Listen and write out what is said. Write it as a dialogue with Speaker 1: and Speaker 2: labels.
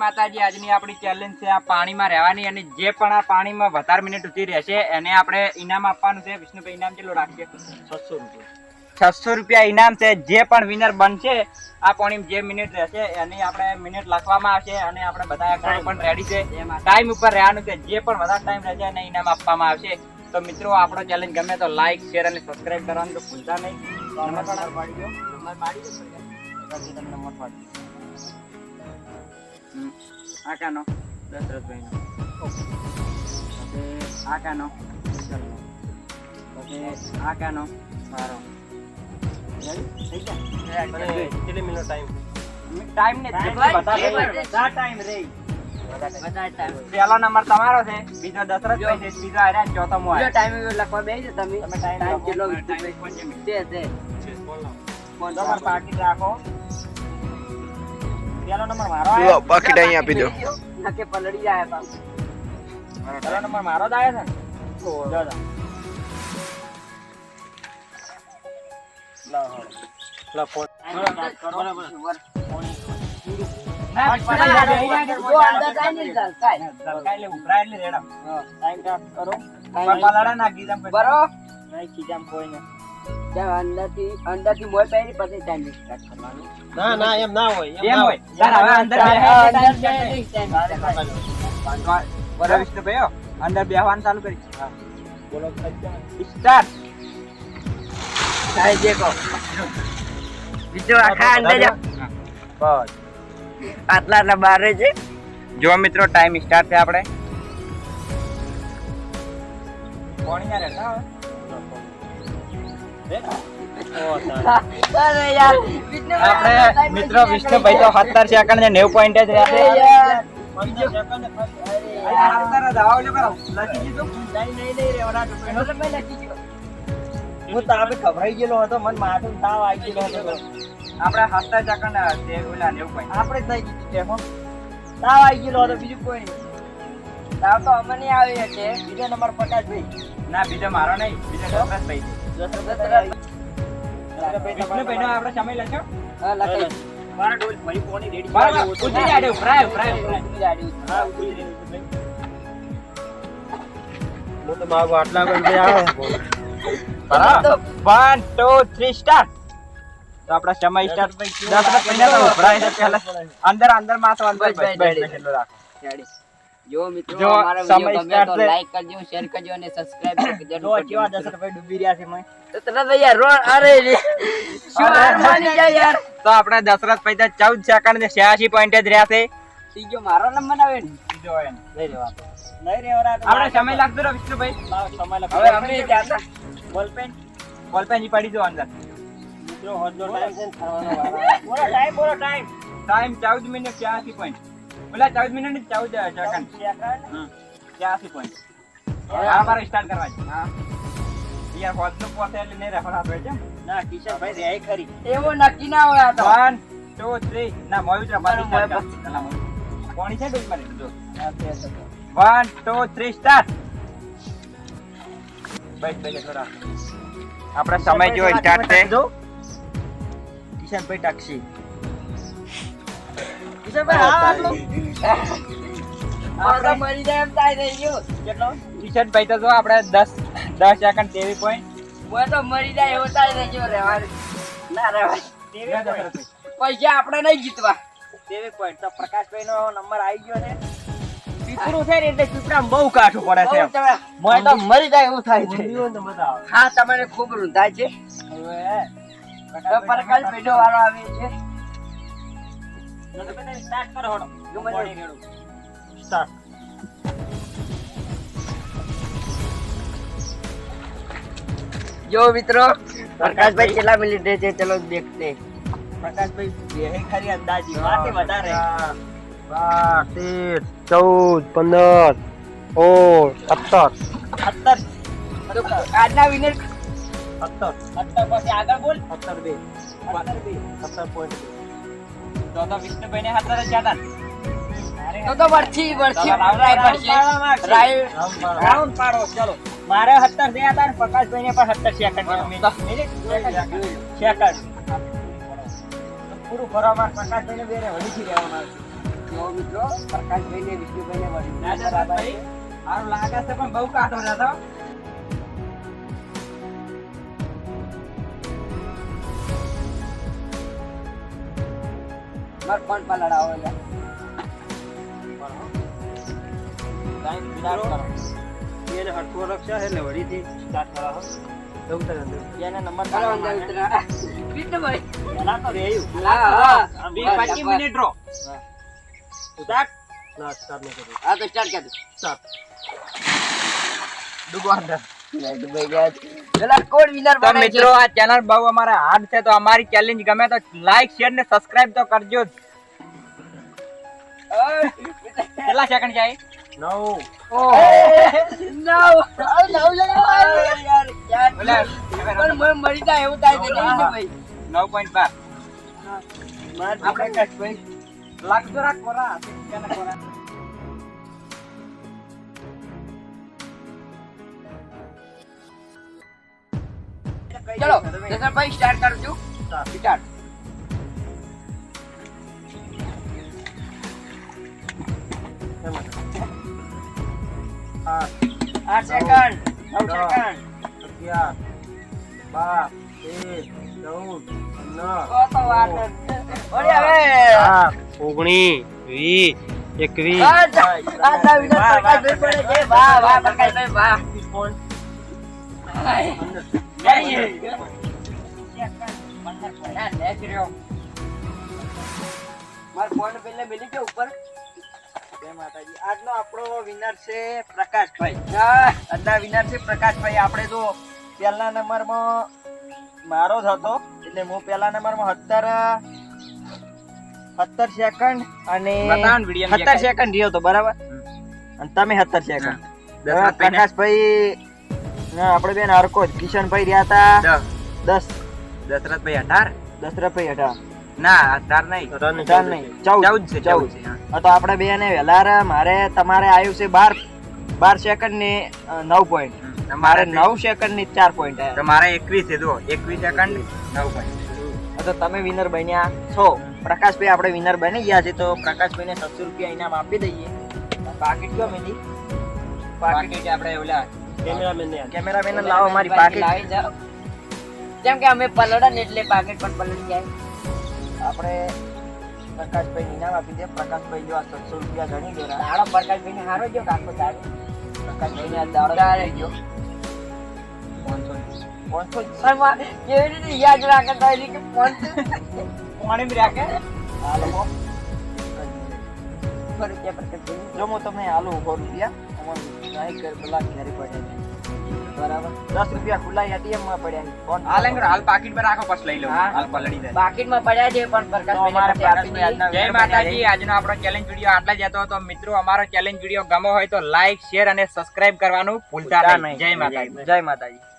Speaker 1: માતાજી. આજની આપણી ચેલેન્જ છે આ પાણીમાં રહેવાની, અને જે પણ આ પાણીમાં વધારે મિનિટ સુધી રહેશે એને આપણે ઇનામ આપવાનું છે. વિષ્ણુભાઈ ઇનામ કેટલું રાખીએ? 600 રૂપિયા. 600 રૂપિયા ઇનામ છે. જે પણ વિનર બનશે આ પાણીમાં જે મિનિટ રહેશે એની આપણે મિનિટ લખવામાં આવશે, અને આપણે બધા એક્ટરો પણ રેડી છે. ટાઈમ ઉપર રહેવાનું છે. જે પણ વધારે ટાઈમ રહેશે એને ઇનામ આપવામાં આવશે. તો મિત્રો આપણો ચેલેન્જ ગમે તો લાઈક, શેર અને સબસ્ક્રાઇબ કરવાનું તો ભૂલતા નહીં. નંબર પાડી દો. નંબર પાડી દો. નંબર પાડી દો. આ કાનો દશરથભાઈનો, પછી આ કાનો વિશાલનો, પછી આ કાનો મારો. થઈ ગયા? કેટલી મિનિટ ટાઈમ? ટાઈમ ને ટાઈમ રે. પહેલો નંબર તમારો છે, બીજો દશરથભાઈ છે, બીજો આર્યા, ચોથો મો આર્યા. ટાઈમ લખવા બેસી તમે ટાઈમ કેટલો છે નંબર પાકી રાખો. પહેલો નંબર મારો આયો,
Speaker 2: બાકી ટાઈમ આપી દો.
Speaker 1: નકે પલડી જાય પાછો. પહેલો નંબર મારો જ આયો છે ને. જો લા ફોન બરાબર. ના એમ ના હોય. અંદર બેહવાનું ચાલુ કરી. બોલો સ્ટાર્ટ. આટલા બારે છે. જો મિત્રો ટાઈમ સ્ટાર્ટ છે. આપણે આપણે મિત્રો વિષ્ણુભાઈ તો 17 સેકન્ડ ને 90 પોઈન્ટ જ રહ્યા છે. હું તો આપણે ખવડાઈ ગયેલો હતો, મને માથું તાવ આવી ગયેલો હતો. આપણે 17 સેકન્ડ આપણે થઈ ગયું. તાવ આવી ગયેલો હતો, બીજું કોઈ નહીં. તાવ તો અમને નહીં આવે છે. બીજો નંબર પ્રકાશભાઈ. ના બીજો મારો નહીં, બીજો દશરથભાઈ. વિષ્ણુભાઈ નો આપણે સમય લખ્યો. હા લખાઈ. મારા ડોલ ભાઈ કોની રેડી બરાબર ઉતરી આડ્યો. ફ્રાય ઉતરી આડ્યો. હા ઉતરી રેડી. હું તો માગો આટલા કોઈ આવે. 1 2 3 સ્ટાર્ટ. તો આપડા સમય સ્ટાર્ટ. 10 પહેલા તો ઉભરાય છે. પહેલા અંદર માં તો અંદર બેઠેલો રાખો. જો મિત્રો અમારો વિડિયો ગમે તો લાઈક કરજો, શેર કરજો અને સબસ્ક્રાઇબ કરજો. જો કેવા દશરથભાઈ ડૂબી રહ્યા છે મે. તો તરત યાર રો અરે શું માની જાય યાર. તો આપડા દશરથભાઈ તો 14 સેકન્ડ ને 86 પોઈન્ટ જ રહ્યા છે. ત્રીજો મારો નંબર આવે ને. ત્રીજો આવે ને. લઈ લેવા. નહીં રેવરા. આપણે સમય લાગતો રે વિષ્ણુભાઈ. સમય લાગતો. હવે અમે જાતા બોલપેન ઈ પડી જો અંદર. મિત્રો હોદનો ટાઈમ છે થવાનો વાળા. બોલો ટાઈમ. Time 14 minute 86 point. બોલા 14 મિનિટ ને 14 સેકન્ડ. 86 પોઈન્ટ. હવે અમારે સ્ટાર્ટ કરવા છે. હા યાર હોદનો પોતે એટલે નહીં રાખવાનો આપણે છે. ના કિશનભાઈ રે ખરી. એવો નક્કી ના હોય આ તો. 1 2 3 ના મોયુદ્ર મારી કોણી છે ડોલ મારી જો. 1 2 3 સ્ટાર્ટ. ભાઈ થોડા આપણે સમય જો સ્ટાર્ટ છે. કિશનભાઈ ટાક્ષી. કિશનભાઈ આટલો આ મરી જાય એમ થાય નહીં ગયો. કેટલો? કિશનભાઈ તો જો આપણે 10 સેકન્ડ 23 પોઈન્ટ. હું તો મરી જાય એવો થાય નહીં ગયો. રહેવાનું ના રહેવાય. 23 પૈસા આપણે નહીં જીતવા. 23 પોઈન્ટ. તો પ્રકાશભાઈ નો નંબર આવી ગયો છે. પીપળું છે ને એટલે પીપળામાં બહુ કાઠું પડે છે. મોય તો મરી જાય એવું થાય છે. હા તમને ખૂબ રૂંધાય છે. હવે પ્રકાશભાઈ નો વારો આવે છે. સ્ટાર્ટ કરો હડો. સ્ટાર્ટ. જો મિત્રો પ્રકાશભાઈ કેટલા મિનિટ રહે છે ચલો દેખતે. પ્રકાશભાઈ બે ખરી અંદાજી વાતે વધારે.
Speaker 2: 13 14 15 17
Speaker 1: આજના વિનર 17 પછી આગળ બોલ. 17 પોઈન્ટ. તો વિષ્ણુભાઈ ને 17 જ જાતા. તો વર્ષી ટ્રાય પડશે. રાઉન્ડ પાડો ચલો. મારે 17 દે હતા ને પ્રકાશભાઈ ને પણ 17 સેકન્ડ. પૂરું ભરવા માં પ્રકાશભાઈ ને બેરે વડીથી રહેવામાં આવશે.
Speaker 3: જો મિત્રો પ્રકાશભાઈ ને વિષ્ણુભાઈ ને વળી
Speaker 1: ભાઈ સારું લાગે છે પણ બહુ કાઢો દાદા
Speaker 3: માર ફોન પર લડાવો છે
Speaker 1: ટાઈમ સ્ટાર્ટ કરો એને હટકો રક્ષા એટલે વળીથી સ્ટાર્ટ કરાવો એને નંબર
Speaker 3: ચાલો
Speaker 1: કાઢો
Speaker 3: અંદર ઉતરા વિષ્ણુભાઈ
Speaker 1: એના તો રેયું
Speaker 3: હા હા
Speaker 1: 25 મિનિટ રો સ્ટાર્ટ
Speaker 2: ના સ્ટાર્ટ નહીં કર્યું
Speaker 3: હા તો સ્ટાર્ટ કરી
Speaker 2: સ્ટાર્ટ
Speaker 1: ડૂબો અંદર
Speaker 3: ભાઈ ગયા પેલા કોડ વિનર
Speaker 1: તો મિત્રો આ ચેનલ બહુ અમારા હાર્ડ છે તો અમારી ચેલેન્જ ગમે તો લાઈક શેર ને સબસ્ક્રાઇબ તો કરજો જ. કેટલા સેકન્ડ જાય
Speaker 2: 9
Speaker 3: મરી જાય એવું થાય છે ભાઈ
Speaker 1: 9.5 આપણે કશ ભાઈ લાગતો રાખ કોરા કેને કોરા
Speaker 3: ચલો જસનભાઈ સ્ટાર્ટ કરજો સ્ટાર્ટ 8 સેકન્ડ 9 સેકન્ડ
Speaker 2: 11 12 13 14
Speaker 3: તો વાર ઓડી હવે
Speaker 2: 19 20
Speaker 3: આ વિનર પ્રકાશભાઈ પડે છે વાહ વાહ પ્રકાશભાઈ વાહ માર ફોન પેલે મેલી કે ઉપર
Speaker 1: જય માતાજી આજનો આપણો વિનર છે પ્રકાશભાઈ
Speaker 3: હા
Speaker 1: આજના વિનર છે પ્રકાશભાઈ આપણે જો પહેલા નંબરમાં મારો જ હતો એટલે હું પહેલા નંબરમાં 17 સેકન્ડ અને 17 સેકન્ડ રહ્યો તો બરાબર અને તમે 17 સેકન્ડ પ્રકાશભાઈ ના આપણે બેન હરકો જ કિશનભાઈ રહ્યા હતા 10 દશરથભાઈ 18 દશરથભાઈ 18 ના 18 નહીં 14 છે 14 હા તો આપણે બે ને વેલાર મારે તમારે આવ્યું છે 12 સેકન્ડ ને 9 પોઈન્ટ મારે 9 સેકન્ડ ની 4 પોઈન્ટ આવ્યા
Speaker 4: તમારે 21 છે જો 21 સેકન્ડ 9 પોઈન્ટ
Speaker 1: તો તમે વિનર બન્યા છો પ્રકાશભાઈ આપણે વિનર બની ગયા છે તો પ્રકાશભાઈને 700 રૂપિયા ઇનામ આપી દઈએ પાકીટ કયો મેલી પાકીટ આપણે ઓલા કેમેરામેન લાવો મારી પાકીટ
Speaker 3: લાવી જાઓ કેમ કે અમે પલડા ને એટલે પાકેટ પણ પલળી જાય
Speaker 1: આપણે પ્રકાશભાઈ ઇનામ આપી દે પ્રકાશભાઈ જો આ 700 રૂપિયા ગણી દેરા
Speaker 3: દાડો પ્રકાશભાઈ ને હારો જો કાકો દાડો
Speaker 1: પ્રકાશભાઈ ને આ દાડો
Speaker 3: દાડે
Speaker 1: ગયો 500
Speaker 3: શર્મા કેવી રીતે યાદ રાખે તો એ કે ફોન
Speaker 1: પાણી બી રાખે હાલો
Speaker 3: પર કે પ્રકાશભાઈ
Speaker 1: જો હું તમને હાલો 100 રૂપિયા અમારું ટ્રાય કર પેલા ઘરે પડે બરાબર 10 રૂપિયા ખુલ્લા એટીએમ માં પડ્યા ફોન
Speaker 4: હાલ એમ હાલ પાકીટ પર રાખો પછી લઈ લો
Speaker 3: હા.
Speaker 4: હાલ પલળી જાય
Speaker 3: પાકીટ માં પડ્યા છે પણ
Speaker 1: અમારે
Speaker 3: પ્રકાશભાઈ
Speaker 1: પ્રકાશભાઈ આજના
Speaker 4: જય માતાજી આજનો આપણો ચેલેન્જ વિડિયો આટલા જ હતો તો મિત્રો અમારો ચેલેન્જ વિડિયો ગમો હોય તો લાઈક શેર અને સબસ્ક્રાઇબ કરવાનું ભૂલતા નહીં જય માતાજી
Speaker 1: જય માતાજી